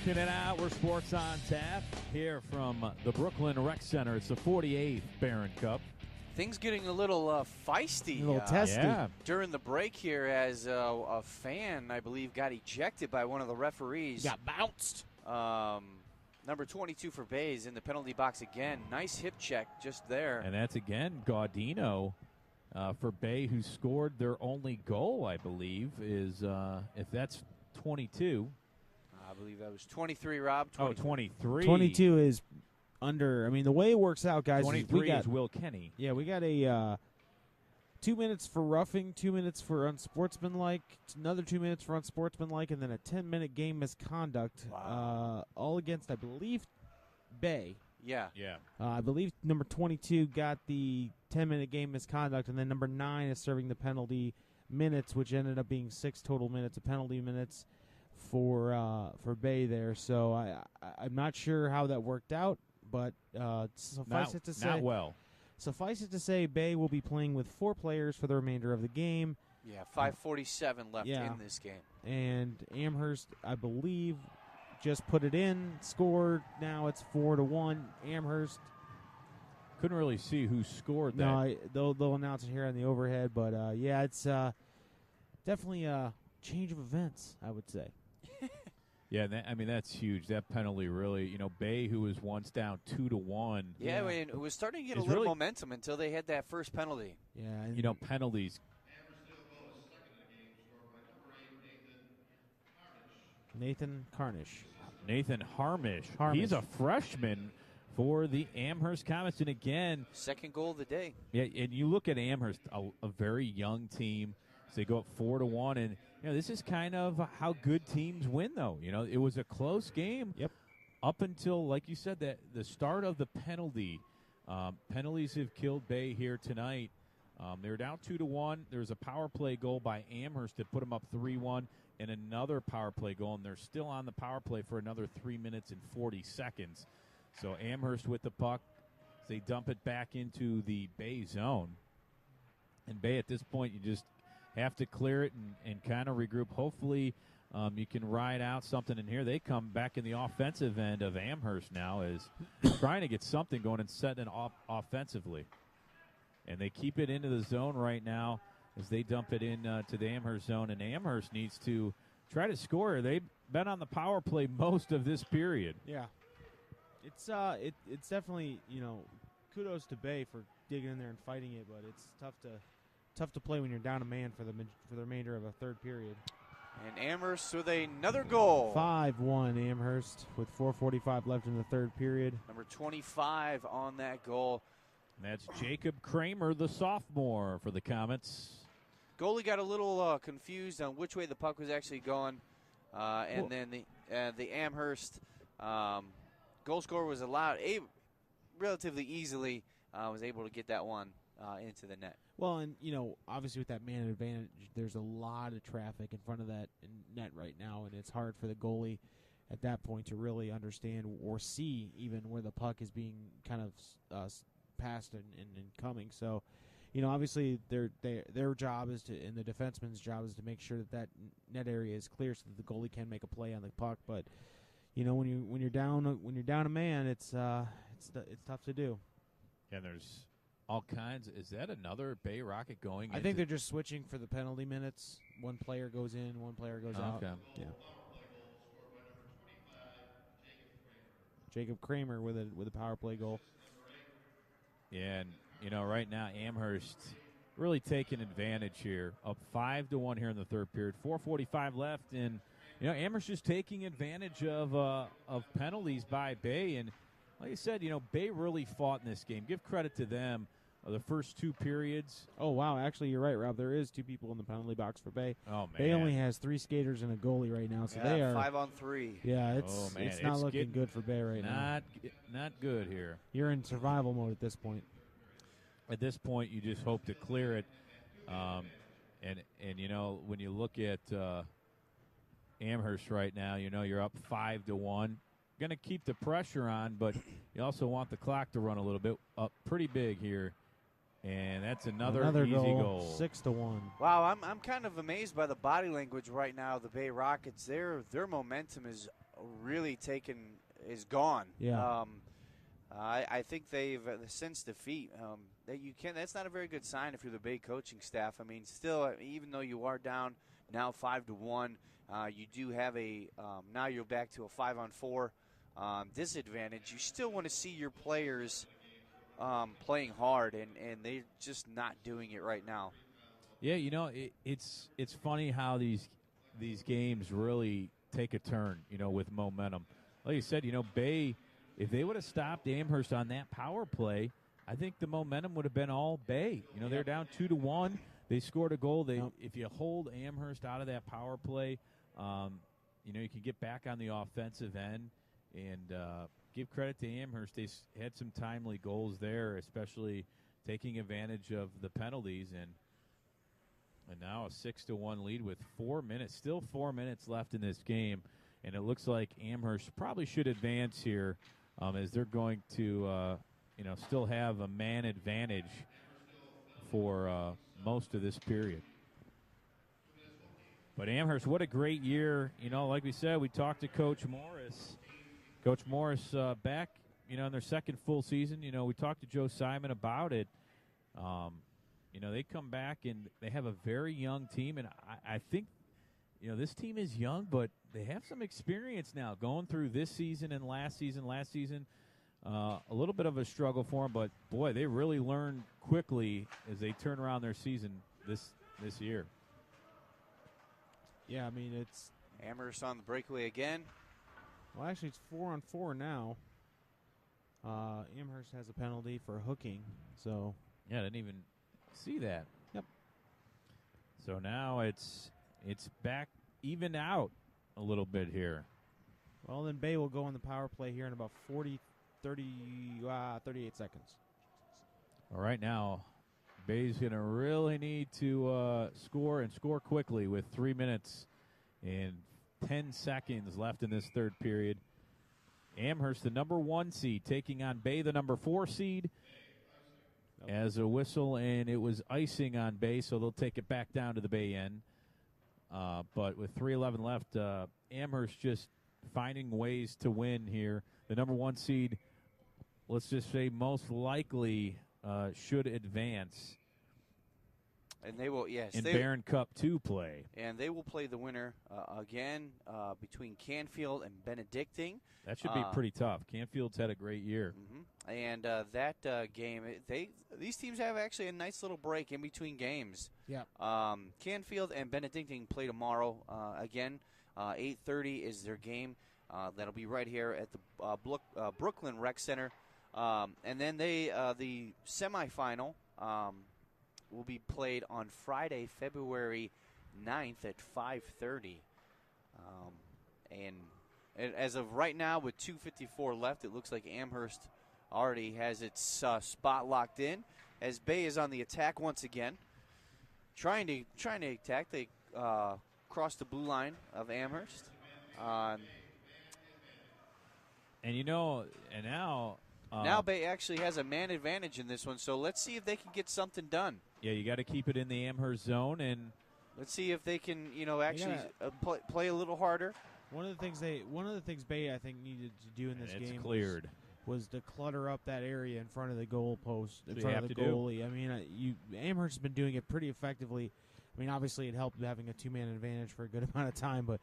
Working it out. We're Sports on Tap here from the Brooklyn Rec Center. It's the 48th Barron Cup. Things getting a little feisty. A little testy. Yeah. During the break here, as a fan, I believe, got ejected by one of the referees. Got bounced. Number 22 for Bays in the penalty box again. Nice hip check just there. And that's again Gaudino for Bay, who scored their only goal, I believe, is if that's 22. I believe that was 23, Rob. 23. 22 is under. I mean, the way it works out, guys, 23 is Will Kenny. Yeah, we got a 2 minutes for roughing, 2 minutes for unsportsmanlike, another 2 minutes for unsportsmanlike, and then a 10-minute game misconduct. Wow. All against, I believe, Bay. Yeah. Yeah. I believe number 22 got the 10-minute game misconduct, and then number 9 is serving the penalty minutes, which ended up being 6 total minutes of penalty minutes for Bay there. So I'm not sure how that worked out, but suffice it to say, not well. Suffice it to say, Bay will be playing with 4 players for the remainder of the game. Yeah, 5:47 left Yeah. in this game. And Amherst, I believe, just put it in, scored. Now it's 4-1. Amherst. Couldn't really see who scored that. No, they'll announce it here on the overhead. But, yeah, it's definitely a change of events, I would say. Yeah, that's huge. That penalty really, Bay, who was once down 2-1. Yeah, I mean, it was starting to get a little momentum until they had that first penalty. Yeah, penalties. Nathan Carnish. Nathan Harmish. He's a freshman for the Amherst Comets. And again, second goal of the day. Yeah, and you look at Amherst, a very young team. So they go up 4-1, and this is kind of how good teams win, though. It was a close game. Yep. Up until, like you said, that the start of the penalty. Penalties have killed Bay here tonight. They were down 2-1. There was a power play goal by Amherst that put them up 3-1, and another power play goal, and they're still on the power play for another 3 minutes and 40 seconds. So Amherst with the puck, they dump it back into the Bay zone. And Bay, at this point, you just have to clear it and kind of regroup. Hopefully you can ride out something in here. They come back in the offensive end of Amherst now, is trying to get something going and setting it off offensively. And they keep it into the zone right now as they dump it in to the Amherst zone. And Amherst needs to try to score. They've been on the power play most of this period. Yeah. It's definitely, kudos to Bay for digging in there and fighting it, but it's tough to play when you're down a man for the remainder of a third period. And Amherst with another goal. 5-1 Amherst with 4:45 left in the third period. Number 25 on that goal. And that's Jacob Kramer, the sophomore for the Comets. Goalie got a little confused on which way the puck was actually going, and then the Amherst goal scorer was allowed relatively easily. Was able to get that one into the net. Well, and, obviously with that man advantage, there's a lot of traffic in front of that net right now, and it's hard for the goalie at that point to really understand or see even where the puck is being kind of passed and coming. So, obviously their job is to, and the defenseman's job is to make sure that net area is clear so that the goalie can make a play on the puck. But, when you're down a man, it's tough to do. And there's all kinds. Is that another Bay Rocket going? I think they're just switching for the penalty minutes. One player goes in, one player goes out. Okay. Yeah. Jacob Kramer with a power play goal. Yeah, and right now Amherst really taking advantage here. Up 5-1 here in the third period. 4:45 left, and Amherst just taking advantage of penalties by Bay. And like I said, Bay really fought in this game. Give credit to them. The first 2 periods. Oh, wow. Actually, you're right, Rob. There is 2 people in the penalty box for Bay. Oh, man. Bay only has 3 skaters and a goalie right now, so they are 5-on-3. Yeah, it's not looking good for Bay right now. Not good here. You're in survival mode at this point. At this point, you just hope to clear it. And when you look at Amherst right now, you're up 5-1. Going to keep the pressure on, but you also want the clock to run a little bit up pretty big here. And that's another easy goal. 6-1. Wow, I'm kind of amazed by the body language right now. The Bay Rockets, their momentum is really is gone. Yeah. I think they've since defeat that's not a very good sign if you're the Bay coaching staff. I mean, still, even though you are down now 5-1, you do have now you're back to a 5-on-4 disadvantage. You still want to see your players playing hard, and they're just not doing it right now. Yeah, it's funny how these games really take a turn, with momentum. Like you said, Bay, if they would have stopped Amherst on that power play, I think the momentum would have been all Bay. They're down 2-1. They scored a goal. If you hold Amherst out of that power play, you can get back on the offensive end and give credit to Amherst. They had some timely goals there, especially taking advantage of the penalties, and now a 6-1 lead with 4 minutes, still 4 minutes left in this game, and it looks like Amherst probably should advance here, as they're going to, still have a man advantage for most of this period. But Amherst, what a great year! Like we said, we talked to Coach Morris. Coach Morris back, in their second full season. We talked to Joe Simon about it. They come back and they have a very young team, and I think, this team is young, but they have some experience now going through this season and last season. A little bit of a struggle for them, but boy, they really learned quickly as they turn around their season this year. Yeah, I mean, it's Amherst on the breakaway again. Well, actually, it's 4-on-4 now. Amherst has a penalty for hooking, so yeah, I didn't even see that. Yep. So now it's back even out a little bit here. Well, then Bay will go on the power play here in about 38 seconds. All right, now Bay's going to really need to score and score quickly with 3 minutes and 10 seconds left in this third period. Amherst, the number 1 seed, taking on Bay, the number 4 seed. As a whistle, and it was icing on Bay, so they'll take it back down to the Bay end. But with 3:11 left, Amherst just finding ways to win here. The number 1 seed, let's just say most likely should advance. And they will, yes. In Barron Cup 2 play. And they will play the winner again between Canfield and Benedictine. That should be pretty tough. Canfield's had a great year. Mm-hmm. And that game, these teams have actually a nice little break in between games. Yeah. Canfield and Benedictine play tomorrow again. 8:30 is their game. That'll be right here at the Brooklyn Rec Center. And then the semifinal will be played on Friday, February 9th at 5:30. And as of right now, with 2:54 left, it looks like Amherst already has its spot locked in, as Bay is on the attack once again, trying to attack. They cross the blue line of Amherst. Now Bay actually has a man advantage in this one, so let's see if they can get something done. Yeah, you got to keep it in the Amherst zone, and let's see if they can, actually play a little harder. One of the things Bay, I think, needed to do in this game cleared. Was to clutter up that area in front of the goal post, in so front of the goalie. I mean, Amherst has been doing it pretty effectively. I mean, obviously it helped having a 2-man advantage for a good amount of time, but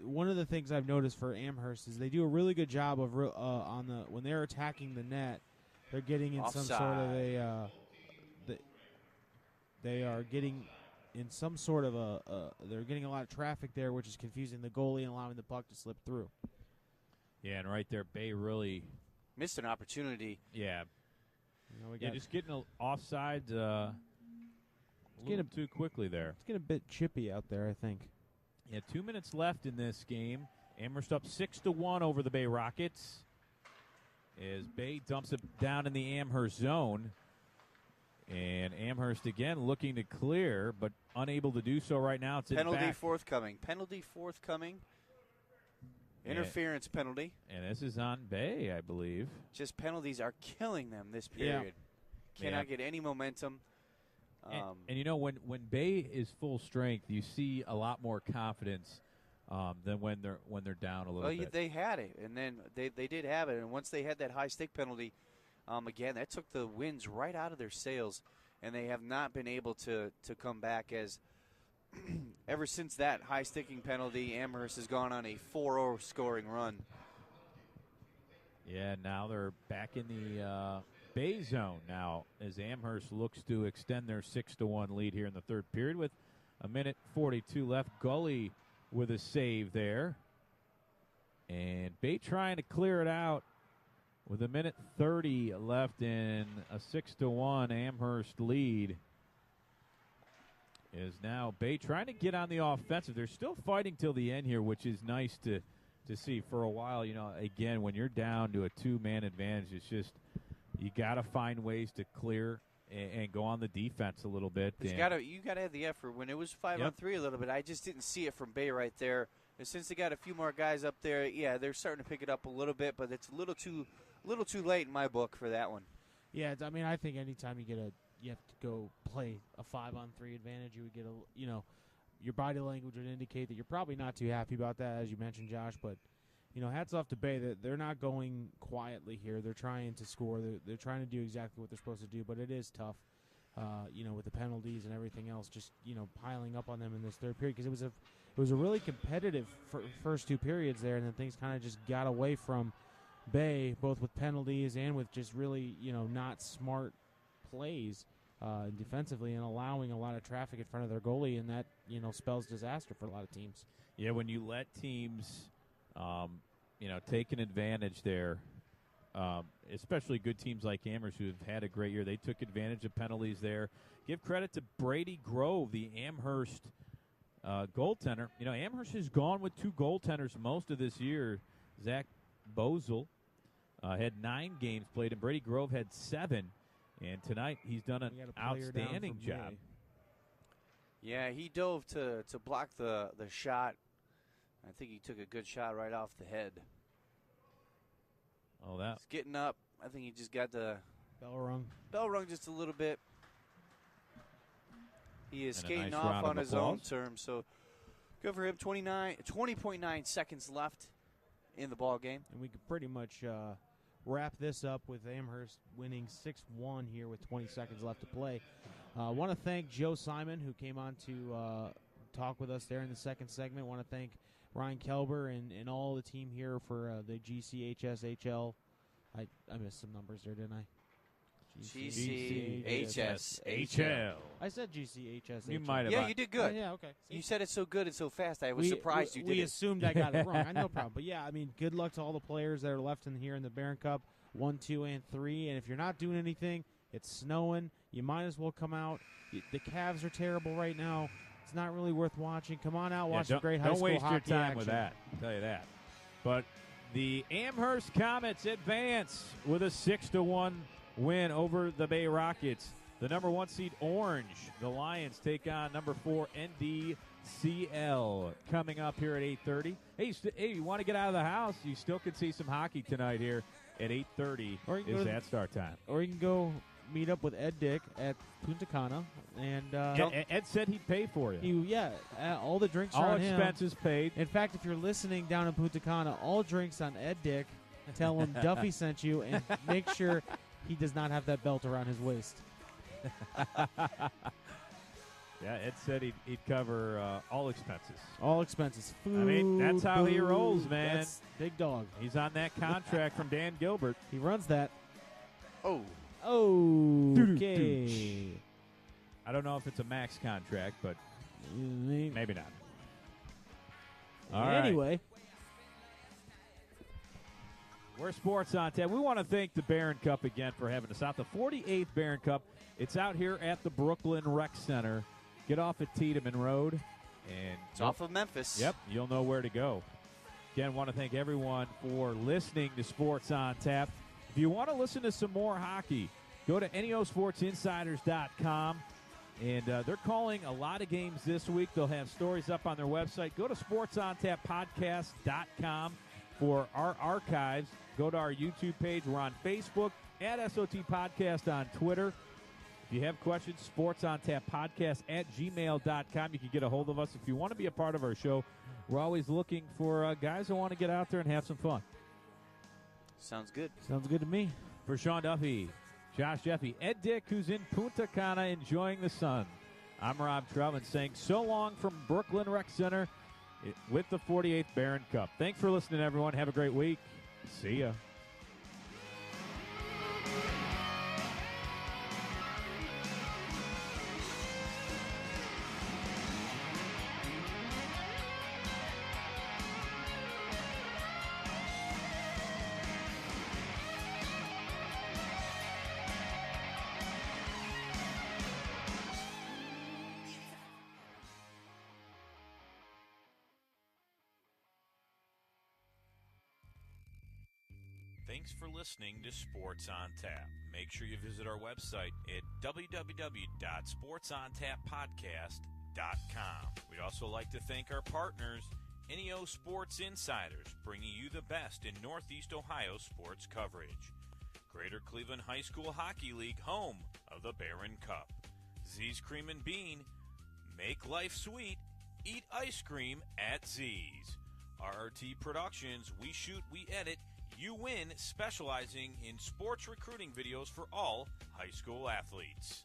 one of the things I've noticed for Amherst is they do a really good job of when they're attacking the net, they're getting in Offside. some sort of they are getting in some sort of they're getting a lot of traffic there, which is confusing the goalie and allowing the puck to slip through. Yeah, and right there, Bay really missed an opportunity. Yeah. Just getting offside a little too quickly there. It's getting a bit chippy out there, I think. Yeah, 2 minutes left in this game. Amherst up 6-1 over the Bay Rockets. As Bay dumps it down in the Amherst zone. And Amherst again looking to clear, but unable to do so right now. It's penalty forthcoming. Interference penalty. And this is on Bay, I believe. Just penalties are killing them this period. Cannot get any momentum. And when Bay is full strength, you see a lot more confidence than when they're down a little bit. They had it, and then they did have it, and once they had that high stick penalty, again, that took the winds right out of their sails, and they have not been able to come back as ever since that high sticking penalty. Amherst has gone on a 4-0 scoring run. Yeah, now they're back in the Bay zone now as Amherst looks to extend their 6-1 lead here in the third period with a minute 42 left. Gully with a save there. And Bay trying to clear it out with a minute 30 left in a 6-1 Amherst lead. Is now Bay trying to get on the offensive. They're still fighting till the end here, which is nice to see. For a while, again, when you're down to a two-man advantage, it's just you got to find ways to clear and go on the defense a little bit. You got to have the effort. When it was 5-on-3 a little bit, I just didn't see it from Bay right there. And since they got a few more guys up there, yeah, they're starting to pick it up a little bit, but it's a little too late in my book for that one. Yeah, I think anytime you have to go play a 5-on-3 advantage, you would get your body language would indicate that you're probably not too happy about that, as you mentioned, Josh. But hats off to Bay that they're not going quietly here. They're trying to score. They're trying to do exactly what they're supposed to do. But it is tough, with the penalties and everything else, just piling up on them in this third period, because it was a really competitive first two periods there, and then things kind of just got away from Bay, both with penalties and with just really not smart plays defensively, and allowing a lot of traffic in front of their goalie, and that spells disaster for a lot of teams. Yeah, when you let teams take an advantage there, especially good teams like Amherst who have had a great year, they took advantage of penalties there. Give credit to Brady Grove, the Amherst goaltender. Amherst has gone with two goaltenders most of this year. Zach Bozel had 9 games played, and Brady Grove had 7. And tonight he's done an outstanding job. Yeah, he dove to block the shot. I think he took a good shot right off the head. Oh, that. He's getting up. I think he just got the bell rung. Bell rung just a little bit. He is skating nice off on his applause. own terms. So good for him. 20.9 seconds left in the ball game. And we could pretty much wrap this up with Amherst winning 6-1 here with 20 seconds left to play. I want to thank Joe Simon, who came on to talk with us there in the second segment. I want to thank Ryan Kelber and all the team here for the GCHSHL. I missed some numbers there, didn't I? GCHSHL. I said GCHSHL. You might have. Yeah, you did good. Yeah, okay. You said it so good and so fast, I was surprised you did it. We assumed I got it wrong. I no problem. But, yeah, good luck to all the players that are left in here in the Barron Cup, 1, 2, and 3. And if you're not doing anything, it's snowing. You might as well come out. The Cavs are terrible right now. It's not really worth watching. Come on out, watch some great high school hockey Don't waste your time action. with that. I'll tell you that. But the Amherst Comets advance with a 6-1 win over the Bay Rockets. The number 1 seed Orange, the Lions, take on number 4 NDCL coming up here at 8:30. Hey, you want to get out of the house? You still can see some hockey tonight here at 8:30 is that start time. Or you can go meet up with Ed Dick at Punta Cana. And Ed said he'd pay for you. All the drinks are all on him. expenses paid. In fact, if you're listening down in Punta Cana, all drinks on Ed Dick. Tell him Duffy sent you, and make sure he does not have that belt around his waist. Yeah, Ed said he'd cover all expenses. All expenses. Food, I mean, that's how he rolls, man. That's big dog. He's on that contract from Dan Gilbert. He runs that. Oh. Okay. I don't know if it's a max contract, but maybe not. Anyway. Right. We're Sports on Tap. We want to thank the Barron Cup again for having us out. The 48th Barron Cup. It's out here at the Brooklyn Rec Center. Get off at Tiedemann Road. And it's off of Memphis. Yep, you'll know where to go. Again, want to thank everyone for listening to Sports on Tap. If you want to listen to some more hockey, go to neosportsinsiders.com. And they're calling a lot of games this week. They'll have stories up on their website. Go to sportsontappodcast.com for our archives. Go to our YouTube page. We're on Facebook, at SOT Podcast on Twitter. If you have questions, sportsontap.podcast@gmail.com. You can get a hold of us. If you want to be a part of our show, we're always looking for guys who want to get out there and have some fun. Sounds good. Sounds good to me. For Sean Duffy, Josh Jeffy, Ed Dick, who's in Punta Cana enjoying the sun, I'm Rob Troutman saying so long from Brooklyn Rec Center with the 48th Barron Cup. Thanks for listening, everyone. Have a great week. See ya. Thanks for listening to Sports on Tap. Make sure you visit our website at www.sportsontappodcast.com. We'd also like to thank our partners, NEO Sports Insiders, bringing you the best in Northeast Ohio sports coverage. Greater Cleveland High School Hockey League, home of the Barron Cup. Z's Cream and Bean, make life sweet, eat ice cream at Z's. RRT Productions, we shoot, we edit, you win, specializing in sports recruiting videos for all high school athletes.